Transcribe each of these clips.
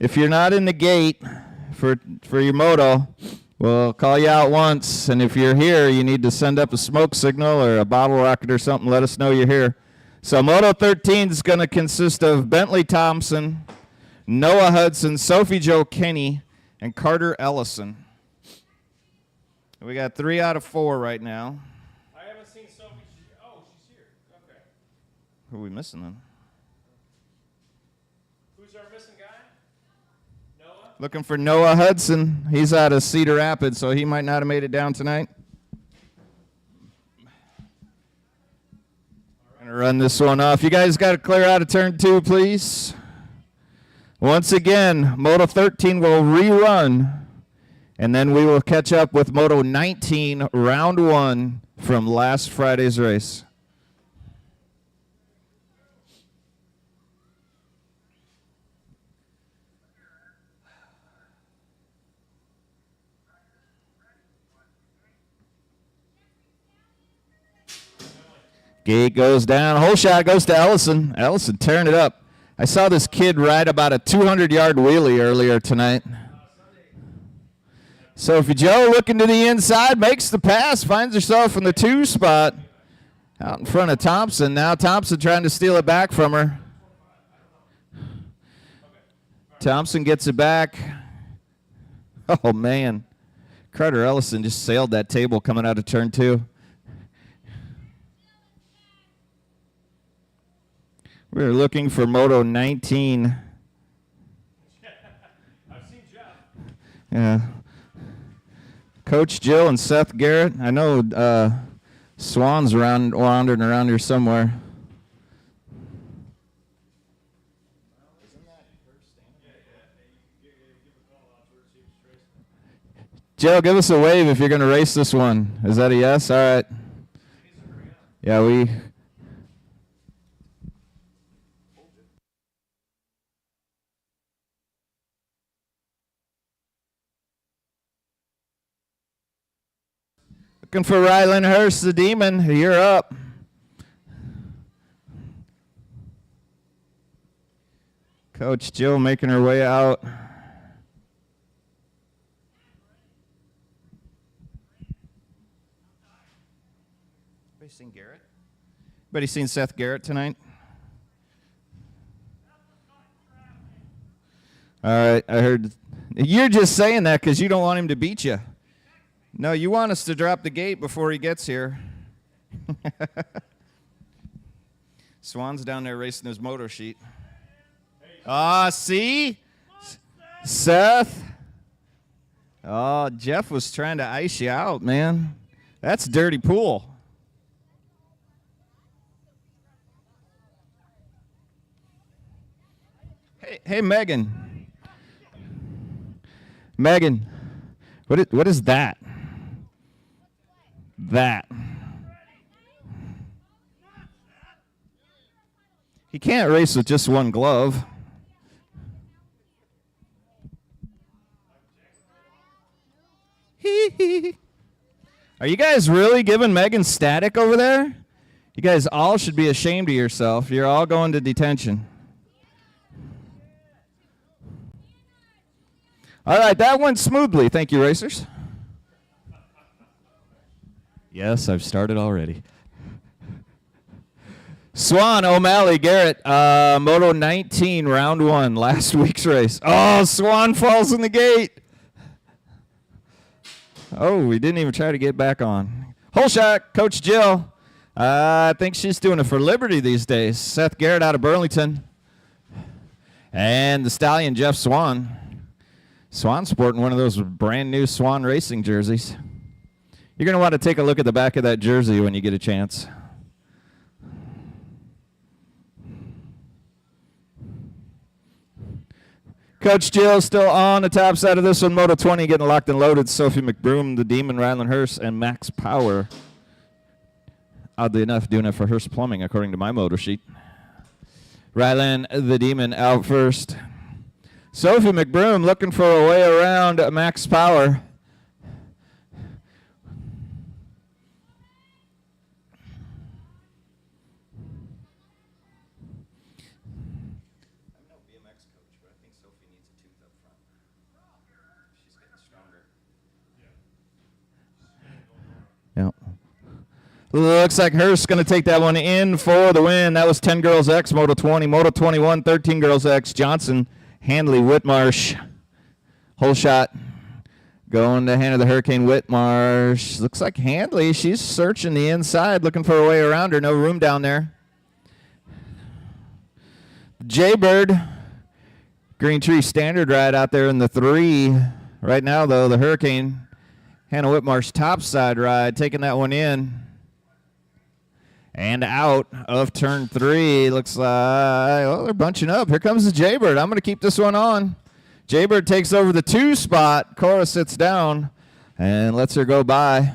If you're not in the gate for your moto, we'll call you out once. And if you're here, you need to send up a smoke signal or a bottle rocket or something. Let us know you're here. So Moto 13 is going to consist of Bentley Thompson, Noah Hudson, Sophie Joe Kenny, and Carter Ellison. We got 3 out of 4 right now. I haven't seen Sophie. Oh, she's here. Okay. Who are we missing then? Who's our missing guy? Noah? Looking for Noah Hudson. He's out of Cedar Rapids, so he might not have made it down tonight. Gonna run this one off. You guys got to clear out of turn 2, please. Once again, Moto 13 will rerun, and then we will catch up with Moto 19, round 1 from last Friday's race. Gate goes down. Whole shot goes to Ellison. Ellison tearing it up. I saw this kid ride about a 200-yard wheelie earlier tonight. Sophie Joe looking to the inside, makes the pass, finds herself in the 2 spot out in front of Thompson. Now Thompson trying to steal it back from her. Thompson gets it back. Oh, man. Carter Ellison just sailed that table coming out of turn 2. We're looking for Moto 19. I've seen Jeff. Yeah. Coach Jill and Seth Garrett. I know Swan's wandering around here somewhere. Jill, give us a wave if you're going to race this one. Is that a yes? All right. Yeah, we... Looking for Rylan Hurst, the Demon. You're up. Coach Jill making her way out. Anybody seen Garrett? Anybody seen Seth Garrett tonight? All right, I heard. You're just saying that because you don't want him to beat you. No, you want us to drop the gate before he gets here. Swan's down there racing his moto sheet. See? Seth. Oh, Jeff was trying to ice you out, man. That's dirty pool. Hey, Megan. Megan, what is that? That. He can't race with just one glove. Are you guys really giving Megan static over there? You guys all should be ashamed of yourself. You're all going to detention. All right, that went smoothly. Thank you, racers. Yes, I've started already. Swan, O'Malley, Garrett, Moto 19, round 1, last week's race. Oh, Swan falls in the gate. Oh, we didn't even try to get back on. Whole shot, Coach Jill. I think she's doing it for Liberty these days. Seth Garrett out of Burlington. And the stallion, Jeff Swan. Swan sporting one of those brand new Swan Racing jerseys. You're going to want to take a look at the back of that jersey when you get a chance. Coach Jill still on the top side of this one. Moto 20 getting locked and loaded. Sophie McBroom, the Demon, Rylan Hurst, and Max Power. Oddly enough, doing it for Hurst Plumbing, according to my motor sheet. Rylan, the Demon, out first. Sophie McBroom looking for a way around Max Power. I'm no BMX coach, but I think Sophie needs a 250. Looks like Hurst's going to take that one in for the win. That was 10 Girls X, Moto 20. Moto 21, 13 Girls X. Johnson, Handley, Whitmarsh. Whole shot. Going to hand of the Hurricane Whitmarsh. Looks like Handley. She's searching the inside, looking for a way around her. No room down there. Jaybird. Green Tree Standard ride out there in the 3. Right now, though, the Hurricane. Hannah Whitmarsh topside ride, taking that one in. And out of turn 3. Looks like, oh, they're bunching up. Here comes the Jaybird. I'm going to keep this one on. Jaybird takes over the 2 spot. Cora sits down and lets her go by.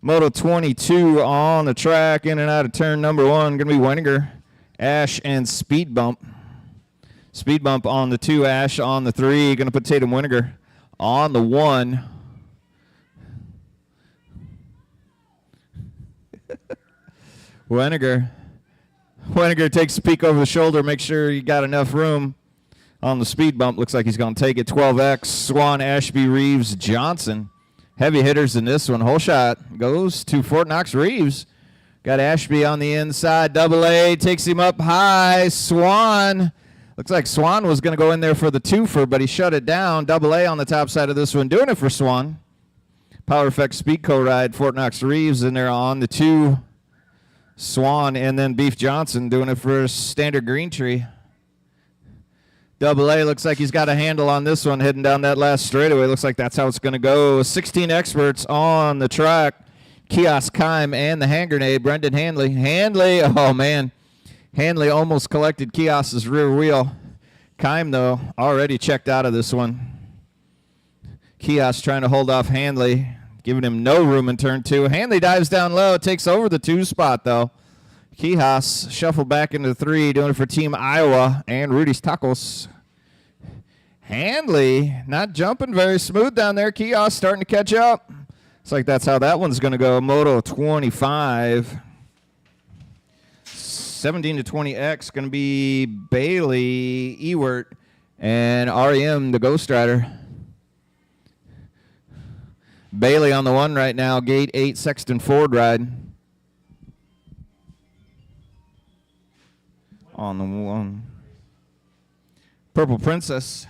Moto 22 on the track, in and out of turn number 1. Going to be Weininger, Ash, and Speed Bump. Speed Bump on the 2, Ash on the 3. Going to put Tatum Weininger on the 1. Weininger takes a peek over the shoulder, make sure you got enough room on the speed bump. Looks like he's going to take it. 12X, Swan, Ashby, Reeves, Johnson. Heavy hitters in this one. Whole shot goes to Fort Knox Reeves. Got Ashby on the inside. Double A takes him up high. Swan. Looks like Swan was going to go in there for the twofer, but he shut it down. Double A on the top side of this one. Doing it for Swan. Power Effect Speed Co-Ride. Fort Knox Reeves in there on the 2. Swan, and then Beef Johnson doing it for Standard Green Tree. Double A looks like he's got a handle on this one heading down that last straightaway. Looks like that's how it's going to go. 16 experts on the track. Kiosk Kime and the hand grenade. Brendan Handley. Handley, oh man. Handley almost collected Kiosk's rear wheel. Kime, though, already checked out of this one. Kiosk trying to hold off Handley, giving him no room in turn 2. Handley dives down low, takes over the 2 spot, though. Kihas shuffled back into the 3, doing it for Team Iowa and Rudy's Tacos. Handley not jumping very smooth down there. Kihas starting to catch up. Looks like that's how that one's going to go. Moto 25. 17 to 20X going to be Bailey, Ewert, and REM, the Ghost Rider. Bailey on the 1 right now. Gate 8 Sexton Ford ride. On the 1. Purple Princess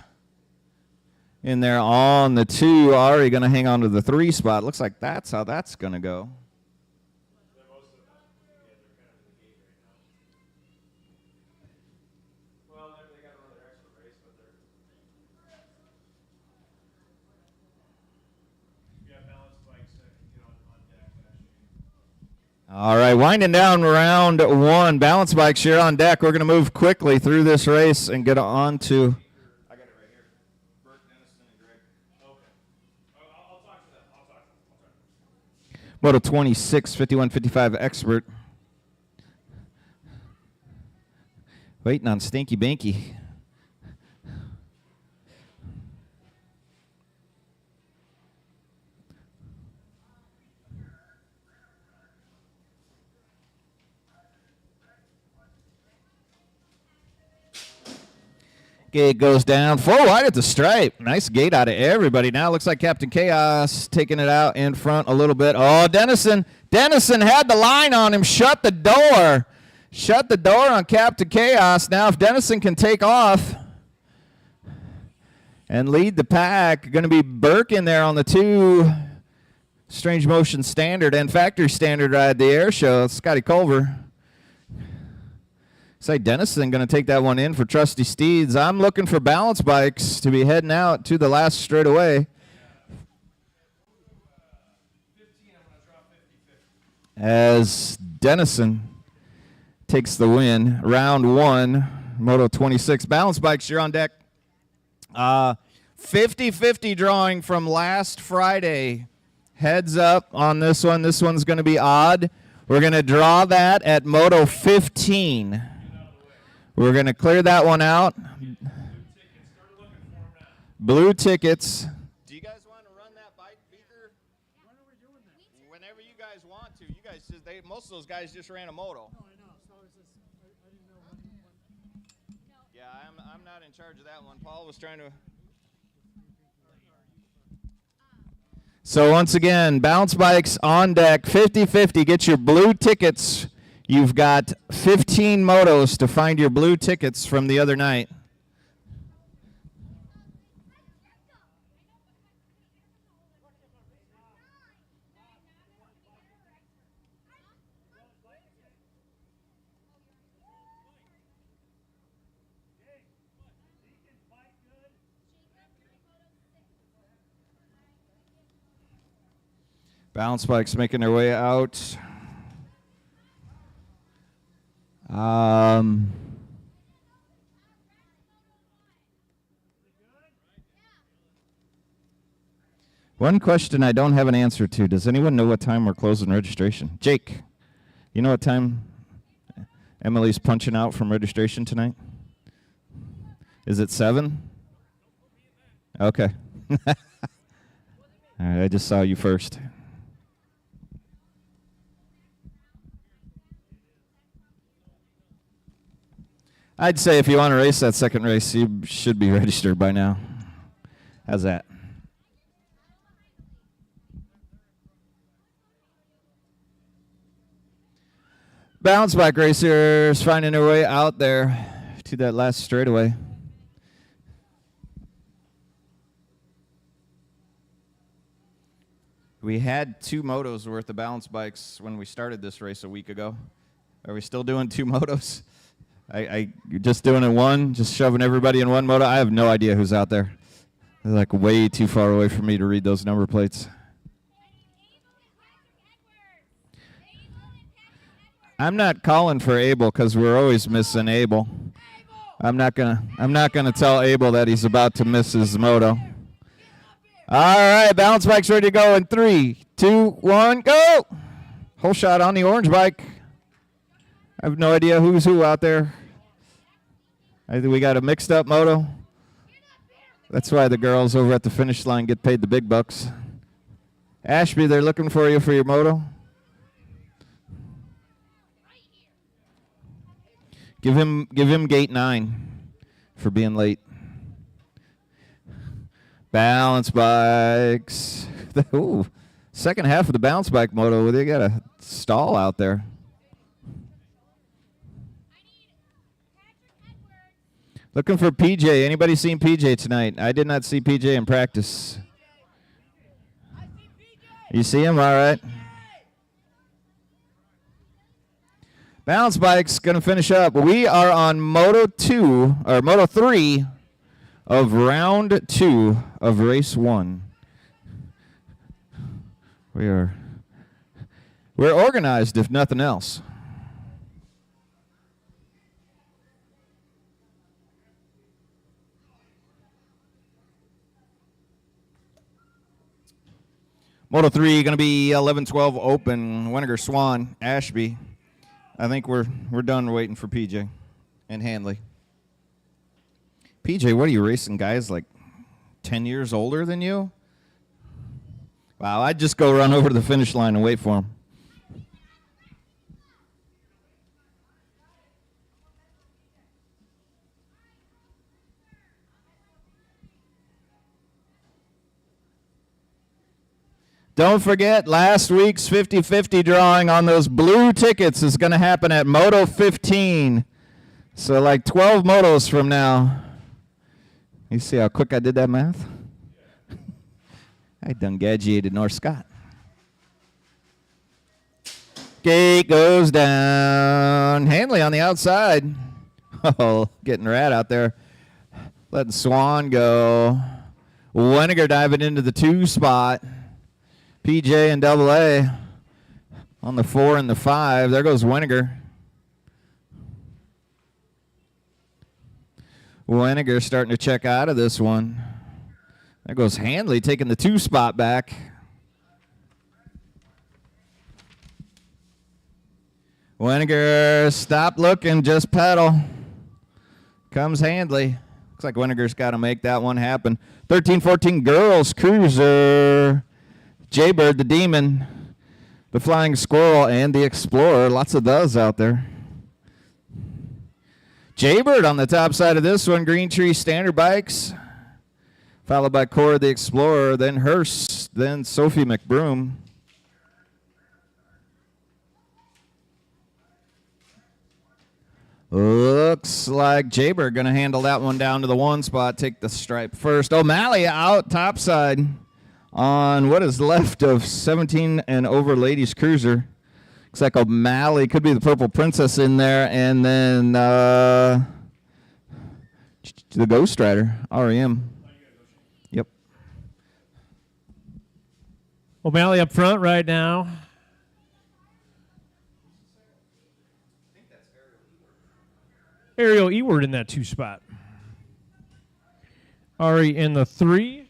in there on the 2. Ari going to hang on to the 3 spot. Looks like that's how that's going to go. All right, winding down round 1. Balance bikes here on deck. We're going to move quickly through this race and get on to. I got it right here. Bert, Dennison, and Greg. Okay. I'll talk to them. I'll talk to them. Moto 26, 51-55 expert. Waiting on Stinky Binky. Gate goes down. 4 wide at the stripe. Nice gate out of everybody. Now looks like Captain Chaos taking it out in front a little bit. Oh, Dennison. Dennison had the line on him. Shut the door. Shut the door on Captain Chaos. Now if Dennison can take off and lead the pack, going to be Burke in there on the 2 Strange Motion Standard and Factory Standard ride, the air show. Scotty Culver. Say Dennison going to take that one in for Trusty Steeds. I'm looking for balance bikes to be heading out to the last straightaway. As Dennison takes the win. Round 1, Moto 26. Balance bikes, you're on deck. 50-50 drawing from last Friday. Heads up on this one. This one's going to be odd. We're going to draw that at Moto 15. We're going to clear that one out. Blue tickets. Do you guys want to run that bike beaker? When are we doing that? Whenever you guys want to. You guys just, most of those guys just ran a moto. No, I know. So I didn't know when. Yeah, I'm not in charge of that one. Paul was trying to. So once again, bounce bikes on deck, 50-50. Get your blue tickets. You've got 15 motos to find your blue tickets from the other night. Bounce bikes making their way out. One question I don't have an answer to. Does anyone know what time we're closing registration? Jake, you know what time Emily's punching out from registration tonight? Is it 7? Okay. All right, I just saw you first. I'd say if you want to race that second race, you should be registered by now. How's that? Bounce bike racers finding their way out there to that last straightaway. We had 2 motos worth of balance bikes when we started this race a week ago. Are we still doing 2 motos? You're just doing it one, just shoving everybody in one moto. I have no idea who's out there. They're like way too far away for me to read those number plates. I'm not calling for Abel because we're always missing Abel. I'm not gonna tell Abel that he's about to miss his moto. All right, balance bike's ready to go in 3, 2, 1, go! Whole shot on the orange bike. I have no idea who's who out there. I think we got a mixed up moto. That's why the girls over at the finish line get paid the big bucks. Ashby, they're looking for you for your moto. Give him gate 9 for being late. Balance bikes. Ooh, second half of the bounce bike moto, they got a stall out there. Looking for PJ. Anybody seen PJ tonight? I did not see PJ in practice. You see him? All right. Bounce bike's going to finish up. We are on Moto 3 of round 2 of race 1. We're organized, if nothing else. Moto 3 going to be 11-12 open. Weniger, Swan, Ashby. I think we're done waiting for PJ and Hanley. PJ, what are you racing guys like 10 years older than you? Wow, I'd just go run over to the finish line and wait for him. Don't forget, last week's 50-50 drawing on those blue tickets is going to happen at Moto 15. So like 12 motos from now. You see how quick I did that math? I done gadgeated North Scott. Gate goes down. Hanley on the outside. Oh, getting rat out there. Letting Swan go. Weniger diving into the 2 spot. PJ and Double A on the 4 and the 5. There goes Weniger. Weniger starting to check out of this one. There goes Hanley taking the 2 spot back. Weniger, stop looking, just pedal. Comes Hanley. Looks like Weniger's got to make that one happen. 13-14 girls cruiser. Jaybird, the Demon, the Flying Squirrel, and the Explorer. Lots of those out there. Jaybird on the top side of this one. Green Tree Standard Bikes. followed by Cora the Explorer, then Hearst, then Sophie McBroom. Looks like Jaber going to handle that one down to the 1 spot, take the stripe first. O'Malley out topside on what is left of 17 and over Ladies Cruiser. Looks like O'Malley could be the Purple Princess in there, and then the Ghost Rider, REM. Yep. O'Malley up front right now. Ariel Eward in that 2 spot. Ari in the 3.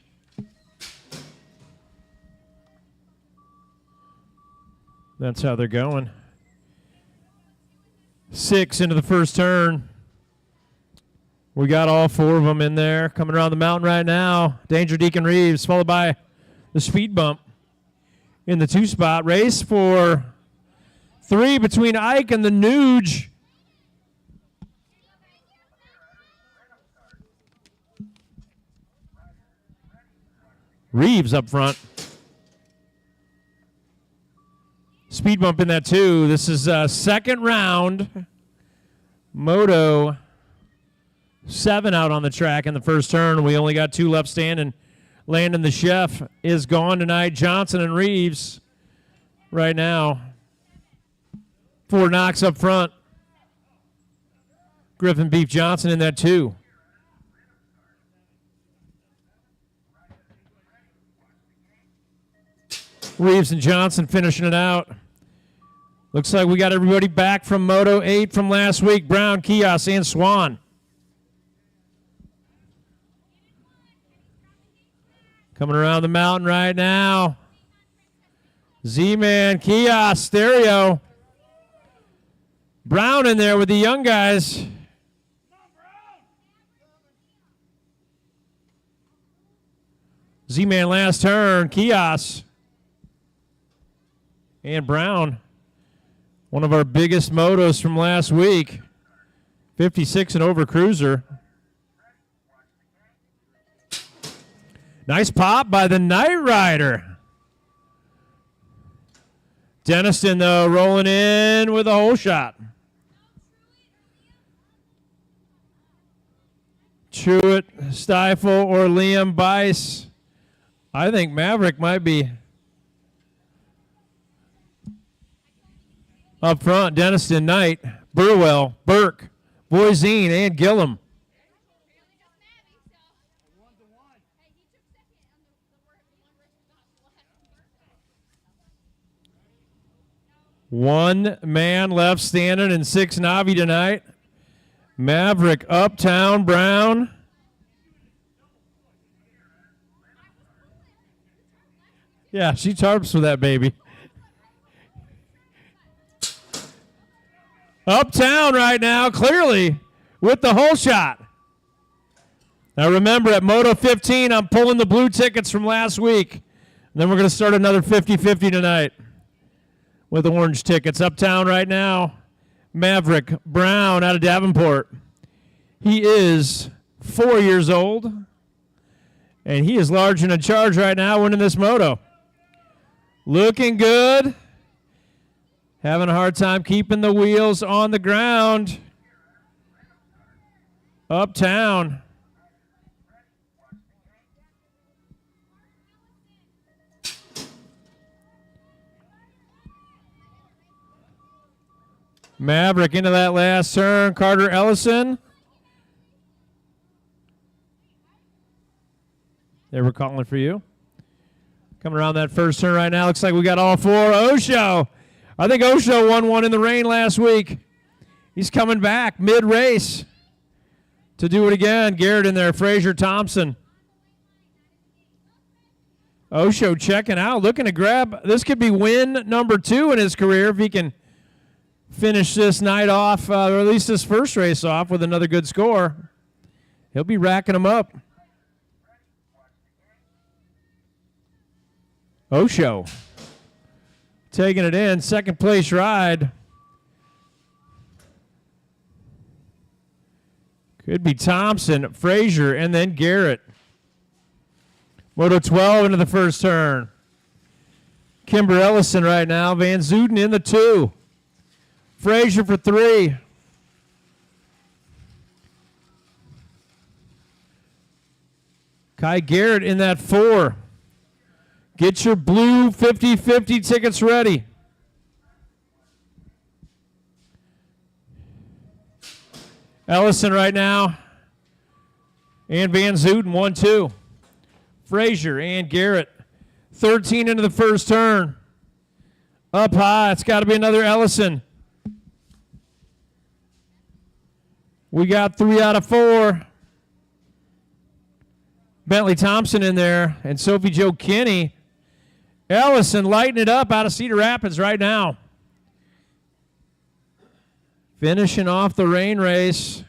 That's how they're going. 6 into the first turn. We got all 4 of them in there. Coming around the mountain right now. Danger Deacon Reeves, followed by the Speed Bump in the 2 spot. Race for 3 between Ike and the Nuge. Reeves up front. Speed Bump in that 2. This is second round. Moto 7 out on the track in the first turn. We only got 2 left standing. Landon the Chef is gone tonight. Johnson and Reeves right now. 4 knocks up front. Griffin Beef Johnson in that 2. Reeves and Johnson finishing it out. Looks like we got everybody back from Moto 8 from last week. Brown, Kios, and Swan. Coming around the mountain right now. Z-Man, Kios, Stereo. Brown in there with the young guys. Z-Man last turn, Kios. And Brown, one of our biggest motos from last week. 56 and over cruiser. Nice pop by the Knight Rider. Denniston, though, rolling in with a hole shot. Truitt, Stifle, or Liam Bice. I think Maverick might be up front. Denniston, Knight, Burwell, Burke, Voisin, and Gillum. One man left standing in 6 Navi tonight. Maverick, Uptown, Brown. Yeah, she tarps for that baby. Uptown right now, clearly, with the hole shot. Now remember, at Moto 15, I'm pulling the blue tickets from last week. And then we're going to start another 50-50 tonight with orange tickets. Uptown right now, Maverick Brown out of Davenport. He is 4 years old, and he is large and in charge right now, winning this moto. Looking good. Having a hard time keeping the wheels on the ground. Uptown. Maverick into that last turn. Carter Ellison. They were calling for you. Coming around that first turn right now. Looks like we got all 4. Osho. I think Osho won one in the rain last week. He's coming back mid-race to do it again. Garrett in there. Frazier Thompson. Osho checking out. Looking to grab. This could be win number 2 in his career if he can finish this night off, or at least this first race off with another good score. He'll be racking them up. Osho taking it in, second place ride. Could be Thompson, Frazier, and then Garrett. Moto 12 into the first turn. Kimber Ellison right now. Van Zuden in the 2. Frazier for 3. Kai Garrett in that 4. Get your blue 50-50 tickets ready. Ellison right now. And Van Zuden 1-2. Frazier and Garrett. 13 into the first turn. Up high. It's got to be another Ellison. We got 3 out of 4. Bentley Thompson in there and Sophie Jo Kinney. Ellison lighting it up out of Cedar Rapids right now. Finishing off the rain race.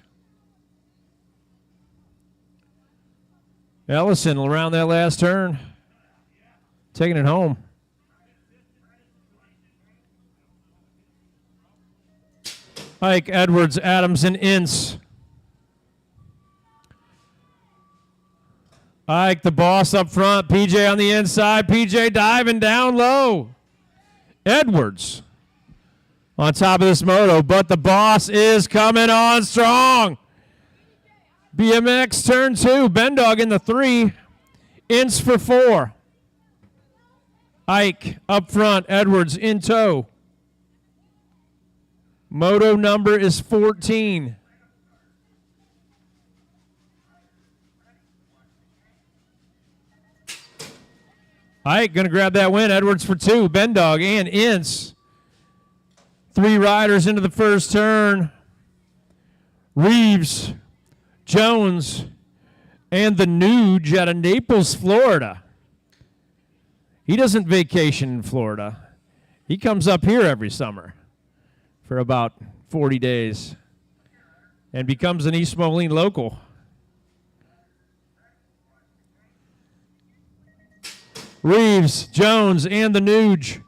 Ellison around that last turn. Taking it home. Ike, Edwards, Adams, and Ince. Ike, the boss up front. PJ on the inside. PJ diving down low. Edwards on top of this moto, but the boss is coming on strong. BMX turn 2. Bendog in the 3. Ince for 4. Ike up front. Edwards in tow. Moto number is 14. Ike going to grab that win. Edwards for 2. Bendog and Ince. 3 riders into the first turn. Reeves, Jones, and the Nuge out of Naples, Florida. He doesn't vacation in Florida. He comes up here every summer for about 40 days and becomes an East Moline local. Reeves, Jones, and the Nuge.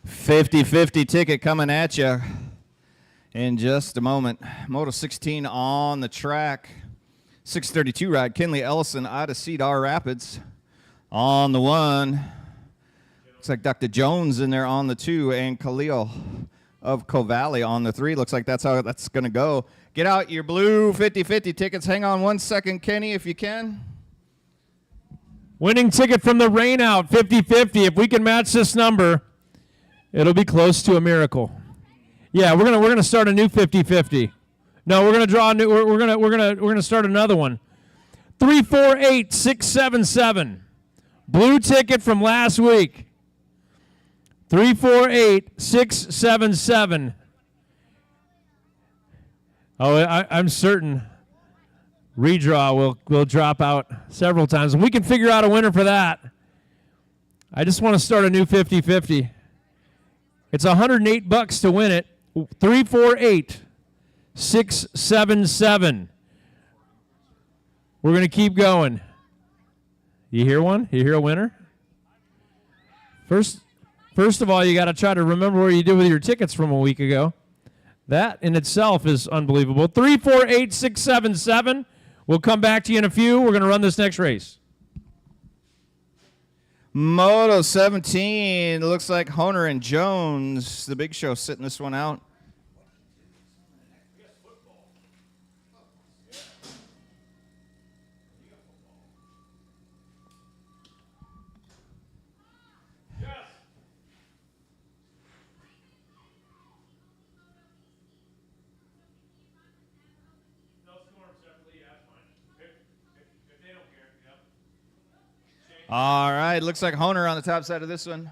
50-50 ticket coming at you in just a moment. Moto 16 on the track. 632 ride. Kinley Ellison out of Cedar Rapids on the 1. Looks like Dr. Jones in there on the 2 and Khalil of Covalley on the 3. Looks like that's how that's going to go. Get out your blue 50-50 tickets. Hang on 1 second, Kenny, if you can. Winning ticket from the rain out, 50-50. If we can match this number, it'll be close to a miracle. Yeah, we're gonna start a new 50-50. No, we're gonna draw a new. We're gonna start another one. 348-677. Blue ticket from last week. 348-677. Oh, I'm certain redraw will drop out several times, and we can figure out a winner for that. I just want to start a new 50-50. It's $108 to win it. 348-677. We're going to keep going. You hear one? You hear a winner? First of all, you got to try to remember what you did with your tickets from a week ago. That in itself is unbelievable. 348-677. We'll come back to you in a few. We're going to run this next race. Moto 17, looks like Honer and Jones, the big show, sitting this one out. All right, looks like Honer on the top side of this one.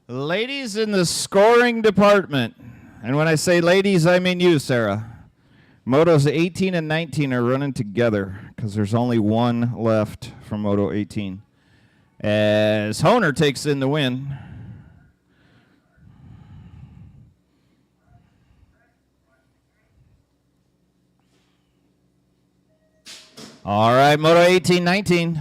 Ladies in the scoring department. And when I say ladies, I mean you, Sarah. Motos 18 and 19 are running together because there's only one left from Moto 18. As Honer takes in the win. All right, Moto 18-19.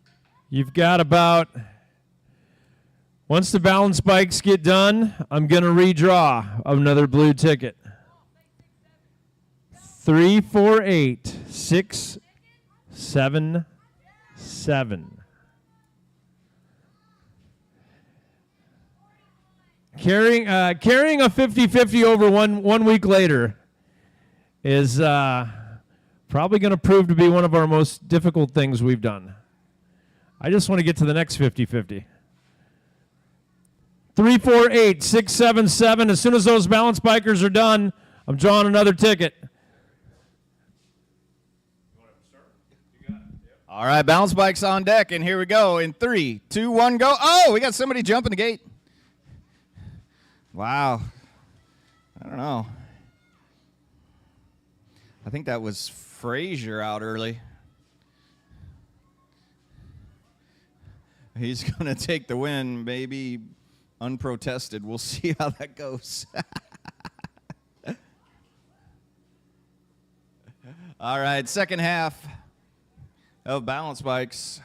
You've got about, once the balance bikes get done, I'm going to redraw another blue ticket. 3, 4, 8, 6, 7, 7. Carrying a 50-50 over one week later is probably going to prove to be one of our most difficult things we've done. I just want to get to the next 50-50. 3, 4, 8, 6, 7, 7. As soon as those balance bikers are done, I'm drawing another ticket. All right, balance bikes on deck, and here we go. In 3, 2, 1, go. Oh, we got somebody jumping the gate. Wow. I don't know. I think that was Frazier out early. He's going to take the win, maybe unprotested. We'll see how that goes. All right, second half of balance bikes.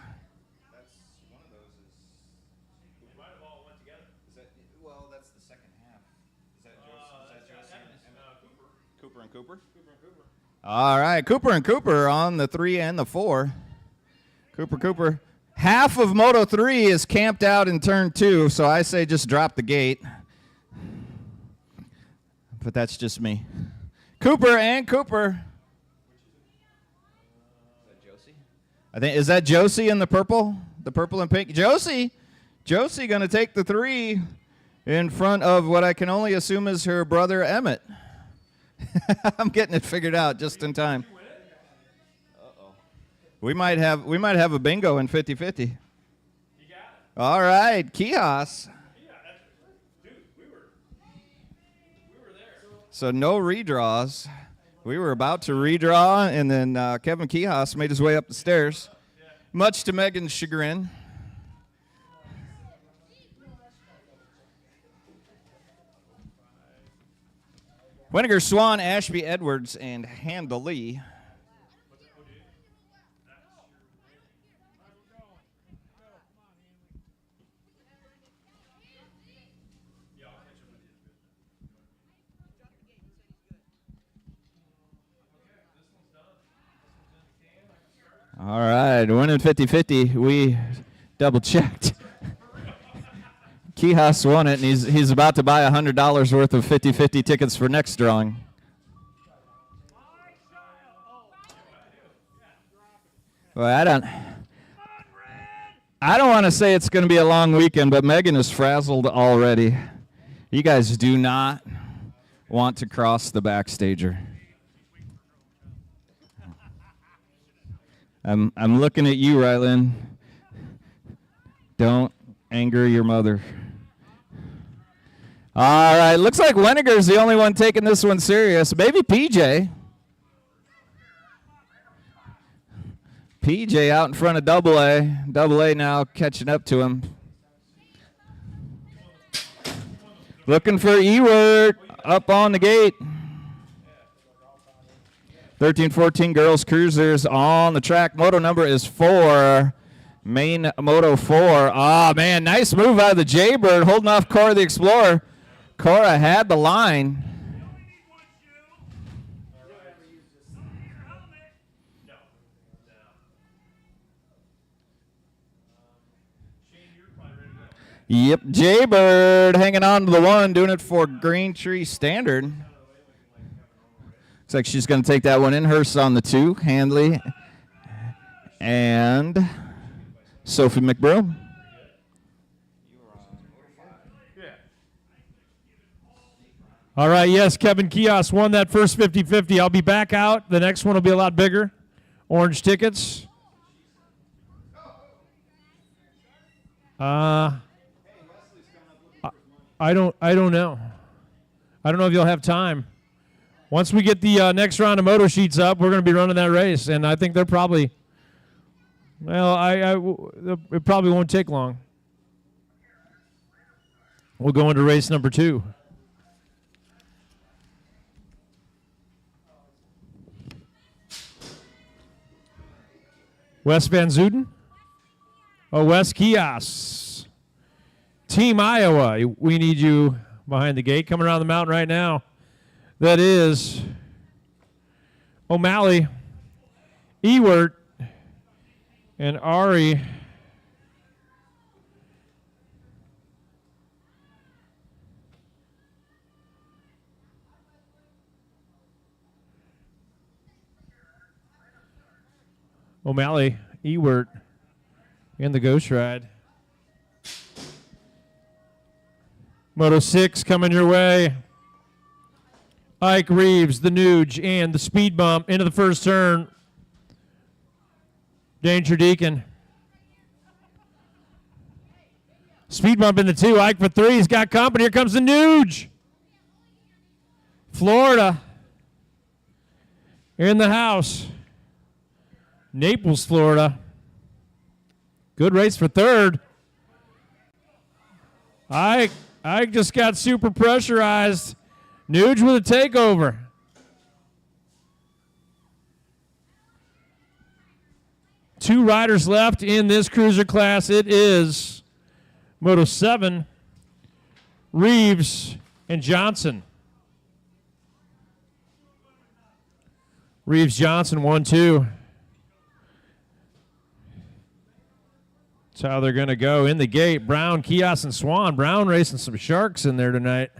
That's one of those is. We might have all went together. Well, that's the second half. Is that Josie and Cooper and Cooper? All right, Cooper and Cooper on the 3 and the 4. Cooper. Half of Moto 3 is camped out in turn 2, so I say just drop the gate. But that's just me. Cooper and Cooper. Is that Josie? I think, is that Josie in the purple? The purple and pink? Josie going to take the 3 in front of what I can only assume is her brother Emmett. I'm getting it figured out just in time. Uh-oh. We might have a bingo in 50-50. You got it. All right, Kios. Yeah, dude, we were there. So no redraws. We were about to redraw, and then Kevin Kios made his way up the stairs, much to Megan's chagrin. Winiger, Swan, Ashby, Edwards, and Handley. All right, winning 50-50. We double-checked. Kihas won it, and he's about to buy $100 worth of 50-50 tickets for next drawing. Well, I don't want to say it's going to be a long weekend, but Megan is frazzled already. You guys do not want to cross the backstager. I'm looking at you, Rylan. Don't anger your mother. All right, looks like Weniger's the only one taking this one serious. Maybe PJ. PJ out in front of Double A. Double A now catching up to him. Looking for Ewert up on the gate. 13-14 girls cruisers on the track. Moto number is 4. Main Moto 4. Oh, man, nice move out of the Jaybird, holding off Cora the Explorer. Cora had the line. Yep, Jaybird hanging on to the 1, doing it for Green Tree Standard. Looks like she's going to take that one in. Hurst on the 2, Handley and Sophie McBroom. All right, yes, Kevin Kios won that first 50-50. I'll be back out. The next one will be a lot bigger. Orange tickets. I don't know. I don't know if you'll have time. Once we get the next round of moto sheets up, we're going to be running that race, and I think they're probably, well, it probably won't take long. We'll go into race number 2. Wes Van Zuden. West Kiosks. Team Iowa, we need you behind the gate. Coming around the mountain right now. That is O'Malley, Ewert, and Ari. O'Malley, Ewert, and the Ghost Ride. Moto 6 coming your way. Ike Reeves, the Nuge, and the speed bump into the first turn. Danger Deacon. Speed bump into 2. Ike for 3. He's got company. Here comes the Nuge. Florida in the house. Naples, Florida. Good race for 3rd. Ike just got super pressurized. Nuge with a takeover. Two riders left in this cruiser class. It is Moto 7, Reeves and Johnson. Reeves, Johnson, 1-2. That's how they're going to go in the gate. Brown, Kios, and Swan. Brown racing some sharks in there tonight.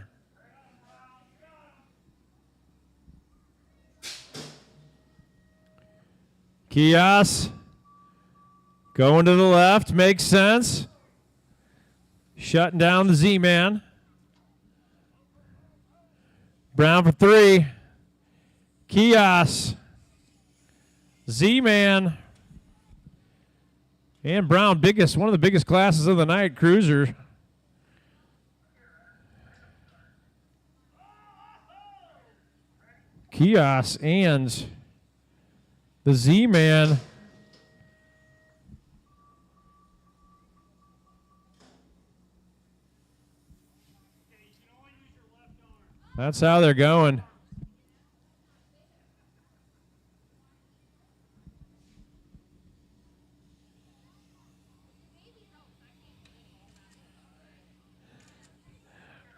Kios going to the left. Makes sense. Shutting down the Z-Man. Brown for 3. Kios. Z-Man. And Brown, one of the biggest classes of the night, cruiser. Kios and the Z-Man. That's how they're going.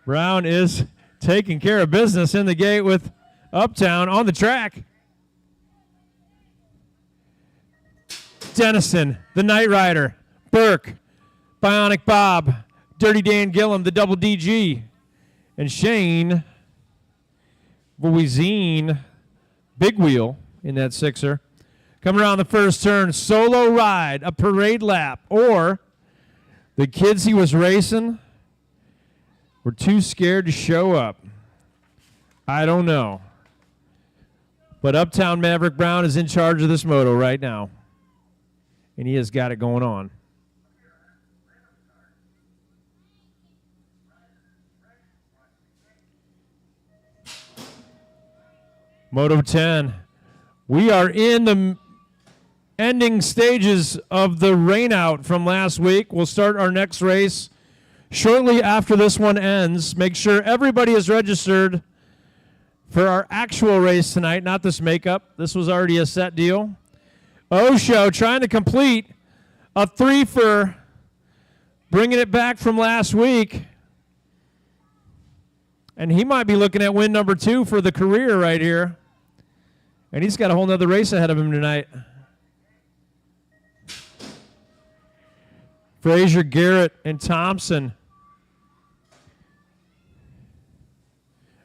Brown is taking care of business in the gate with Uptown on the track. Dennison, the Night Rider. Burke, Bionic Bob, Dirty Dan Gillum, the Double DG. And Shane Voisin, Big Wheel in that 6er. Coming around the first turn, solo ride, a parade lap, or the kids he was racing were too scared to show up. I don't know. But Uptown Maverick Brown is in charge of this moto right now. And he has got it going on. Moto 10. We are in the ending stages of the rainout from last week. We'll start our next race shortly after this one ends. Make sure everybody is registered for our actual race tonight, not this makeup. This was already a set deal. Osho trying to complete a 3-fer, bringing it back from last week. And he might be looking at win number 2 for the career right here. And he's got a whole nother race ahead of him tonight. Frazier, Garrett, and Thompson.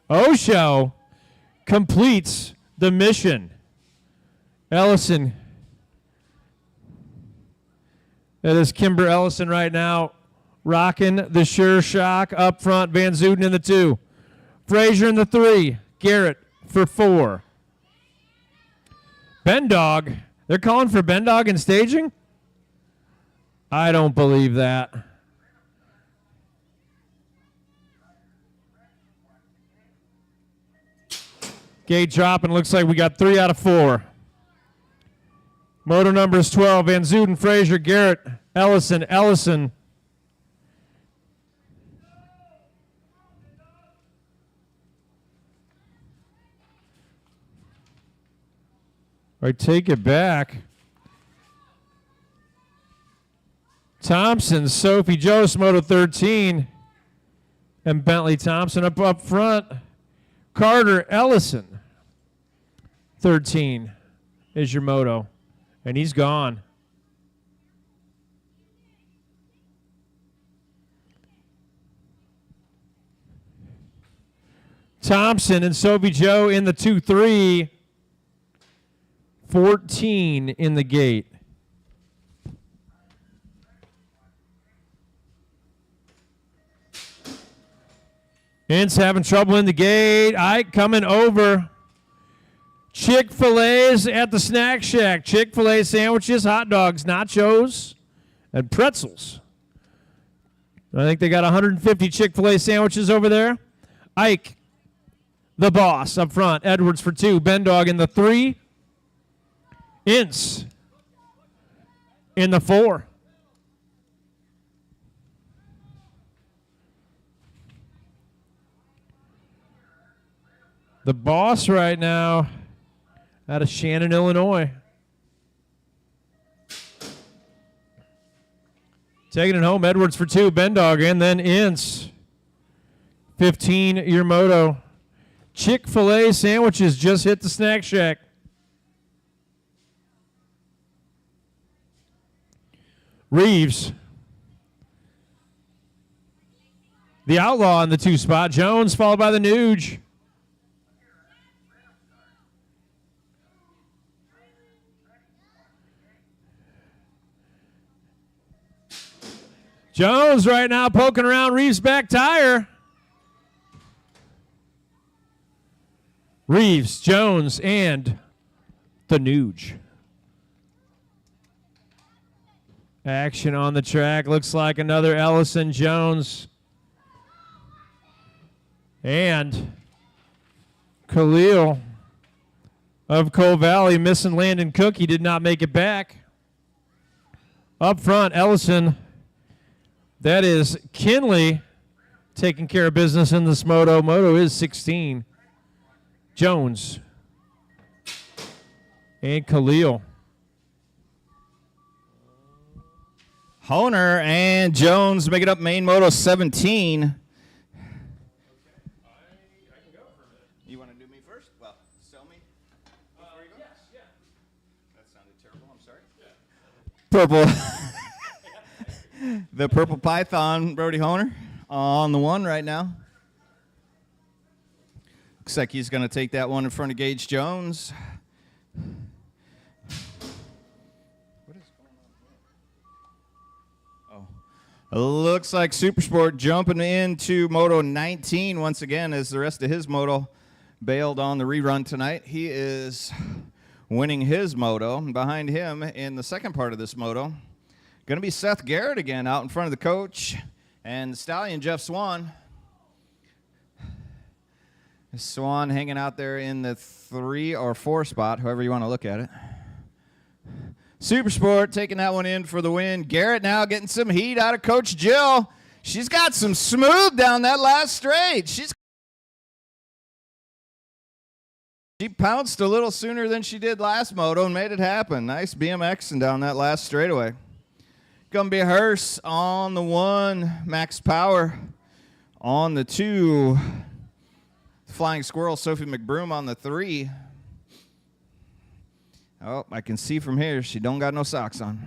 Osho completes the mission. Ellison. That is Kimber Ellison right now, rocking the Sure Shock up front. Van Zuden in the 2. Frazier in the 3. Garrett for 4. Bendog. They're calling for Bendog in staging? I don't believe that. Gate dropping. Looks like we got 3 out of 4. Moto numbers 12. Van Zuden, Frazier, Garrett, Ellison. All right, take it back Thompson, Sophie Jost, Moto 13. And Bentley Thompson up front. Carter Ellison, 13 is your moto. And he's gone. Thompson and Sophie Joe in the 2-3. 14 in the gate. Ince having trouble in the gate. Ike coming over. Chick-fil-A's at the Snack Shack. Chick-fil-A sandwiches, hot dogs, nachos, and pretzels. I think they got 150 Chick-fil-A sandwiches over there. Ike, the boss, up front. Edwards for 2. Bendog in the 3. Ince in the 4. The boss right now out of Shannon, Illinois. Taking it home, Edwards for 2, Bendog, and then Ince. 15 your moto. Chick-fil-A sandwiches just hit the Snack Shack. Reeves. The Outlaw in the 2 spot. Jones followed by the Nuge. Jones right now poking around Reeves' back tire. Reeves, Jones, and the Nuge. Action on the track. Looks like another Ellison Jones. And Khalil of Coal Valley missing Landon Cook. He did not make it back. Up front, Ellison. That is Kinley taking care of business in this moto. Moto is 16. Jones and Khalil. Honer and Jones make it up main moto 17. You want to do me first? Well, sell me before you go? Yes, yeah. That sounded terrible. I'm sorry. Purple. The Purple Python, Brody Honer, on the 1 right now. Looks like he's going to take that one in front of Gage Jones. What is going on here? Oh. Looks like Supersport jumping into Moto 19 once again as the rest of his moto bailed on the rerun tonight. He is winning his moto. And behind him in the second part of this moto, going to be Seth Garrett again out in front of the coach and the stallion Jeff Swan. Swan hanging out there in the 3 or 4 spot, however you want to look at it. Supersport taking that one in for the win. Garrett now getting some heat out of Coach Jill. She's got some smooth down that last straight. She pounced a little sooner than she did last moto and made it happen. Nice BMXing down that last straightaway. Gonna be Hearst on the 1, Max Power on the 2, Flying Squirrel, Sophie McBroom on the 3. Oh, I can see from here she don't got no socks on.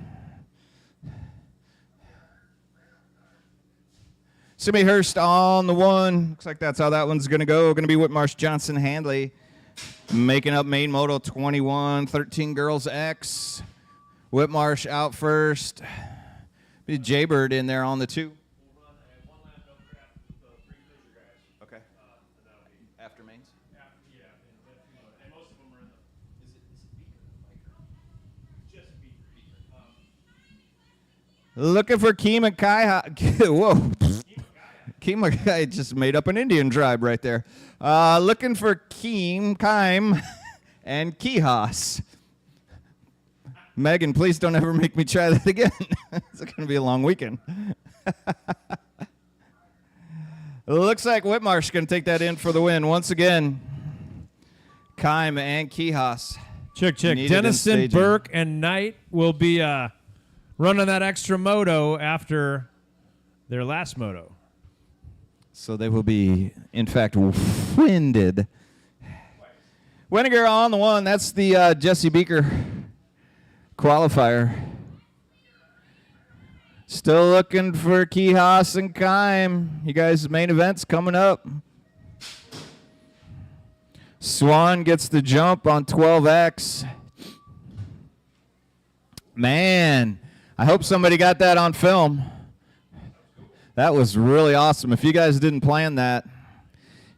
Simi Hurst on the 1. Looks like that's how that one's gonna go. Gonna be Whitmarsh Johnson Handley making up main moto 21, 13 girls X. Whitmarsh out first. Be Jaybird in there on the 2. We'll run one lap double draft with the 3 cruiser guys. Okay. And that'll be After mains? and most of them are in the. Is it Beaker? Just Beaker. Looking for Keema Kai. Whoa. Keema Kai just made up an Indian tribe right there. Looking for Keim and Kihas. Megan, please don't ever make me try that again. It's going to be a long weekend. Looks like Whitmarsh going to take that in for the win once again. Keim and Kihas. Check. Needed in Dennison, staging. Burke, and Knight will be running that extra moto after their last moto. So they will be, in fact, winded. Winiger on the one. That's the Jesse Beaker qualifier. Still looking for Kihas and Kime. You guys' main event's coming up. Swan gets the jump on 12X. Man, I hope somebody got that on film. That was really awesome. If you guys didn't plan that,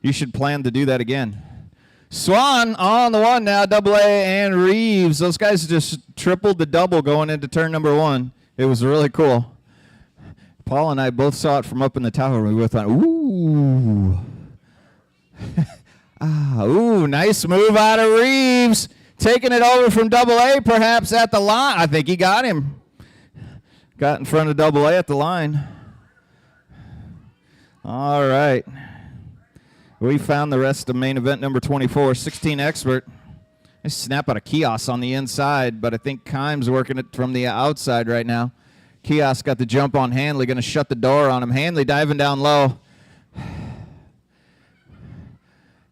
you should plan to do that again. Swan on the one now, double A, and Reeves. Those guys just tripled the double going into turn number one. It was really cool. Paul and I both saw it from up in the tower. We both thought, ooh. Ooh, nice move out of Reeves. Taking it over from double A, perhaps at the line. I think he got him. Got in front of double A at the line. All right. We found the rest of main event number 24, 16 Expert. Nice snap out of Kios on the inside, but I think Kime's working it from the outside right now. Kios got the jump on Hanley, going to shut the door on him. Hanley diving down low.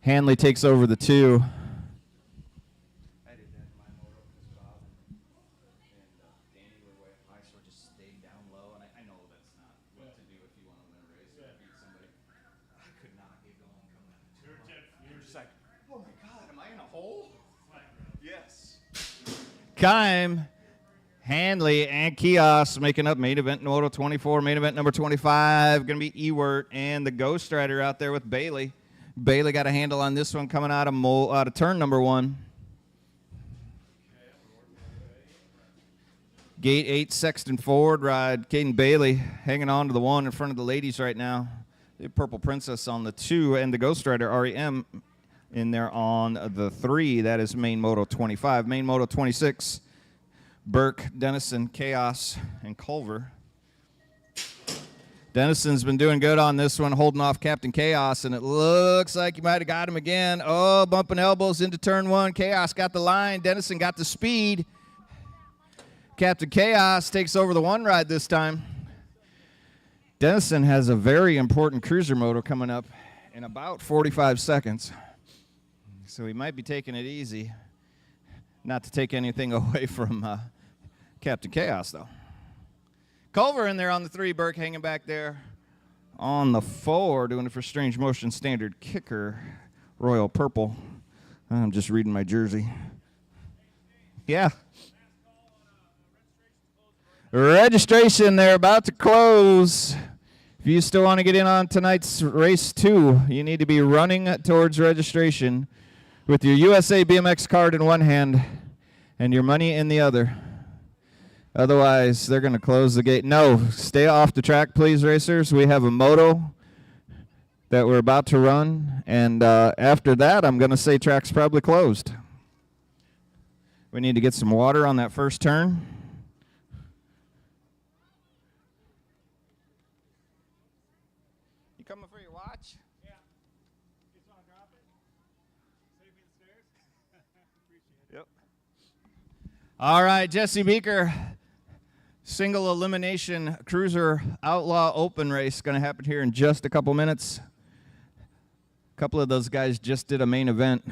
Hanley takes over the two. I did that in my moto because Bob and Danny were way up high, so I just stayed down low. And I know that's not what to do if you want to win a race or beat somebody. I could not get going coming up. You're just like, oh my God, am I in a hole? Yes. Kime, Hanley, and Kios making up main event Moto 24, main event number 25. Going to be Ewert and the Ghost Rider out there with Bailey. Bailey got a handle on this one coming out of turn number one. Gate 8 Sexton Ford ride. Caden Bailey hanging on to the one in front of the ladies right now. The Purple Princess on the 2 and the Ghost Rider REM in there on the 3. That is main Moto 25. Main Moto 26, Burke, Dennison, Chaos, and Culver. Dennison's been doing good on this one, holding off Captain Chaos, and it looks like you might have got him again. Oh, bumping elbows into turn one. Chaos got the line. Dennison got the speed. Captain Chaos takes over the one ride this time. Dennison has a very important cruiser moto coming up in about 45 seconds. So he might be taking it easy. Not to take anything away from Captain Chaos, though. Culver in there on the 3, Burke hanging back there on the 4, doing it for Strange Motion Standard Kicker, Royal Purple. I'm just reading my jersey. Yeah. Registration, they're about to close. If you still want to get in on tonight's race 2, you need to be running towards registration with your USA BMX card in one hand and your money in the other. Otherwise, they're going to close the gate. No, stay off the track, please, racers. We have a moto that we're about to run, and after that, I'm going to say track's probably closed. We need to get some water on that first turn. You coming for your watch? Yeah. You just want to drop it? Save me the stairs? Appreciate it. Yep. All right, Jesse Beaker. Single elimination cruiser outlaw open race going to happen here in just a couple minutes. A couple of those guys just did a main event.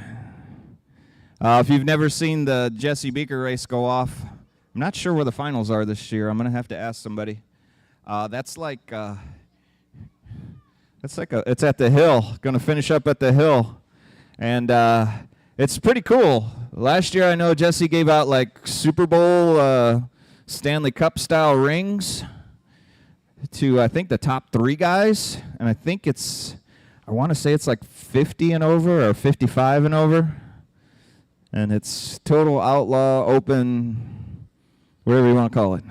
If you've never seen the Jesse Beaker race go off, I'm not sure where the finals are this year. I'm going to have to ask somebody. It's at the hill. Going to finish up at the hill, and it's pretty cool. Last year, I know Jesse gave out like Super Bowl. Stanley Cup style rings to I think the top 3 guys, and I want to say it's like 50 and over or 55 and over, and it's total outlaw open, whatever you want to call it.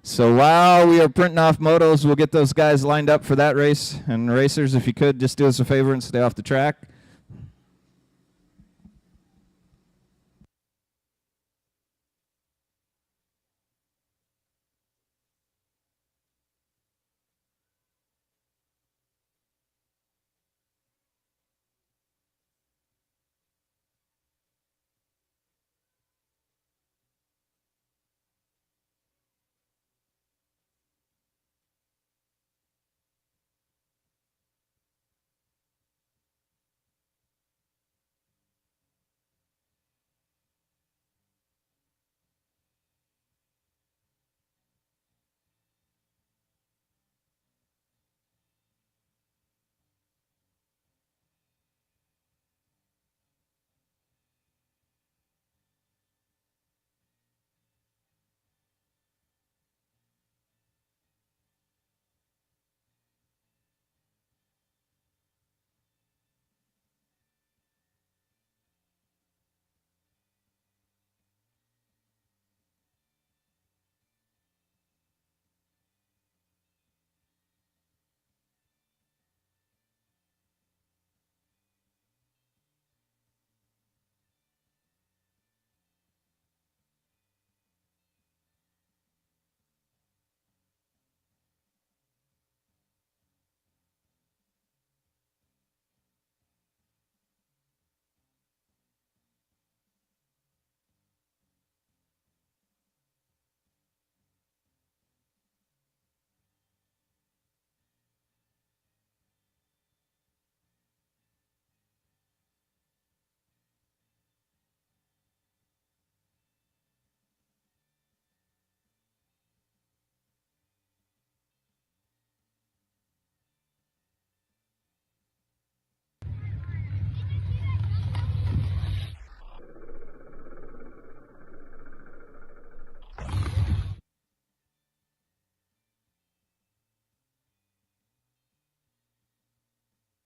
So while we are printing off motos, we'll get those guys lined up for that race. And racers, if you could, just do us a favor and stay off the track.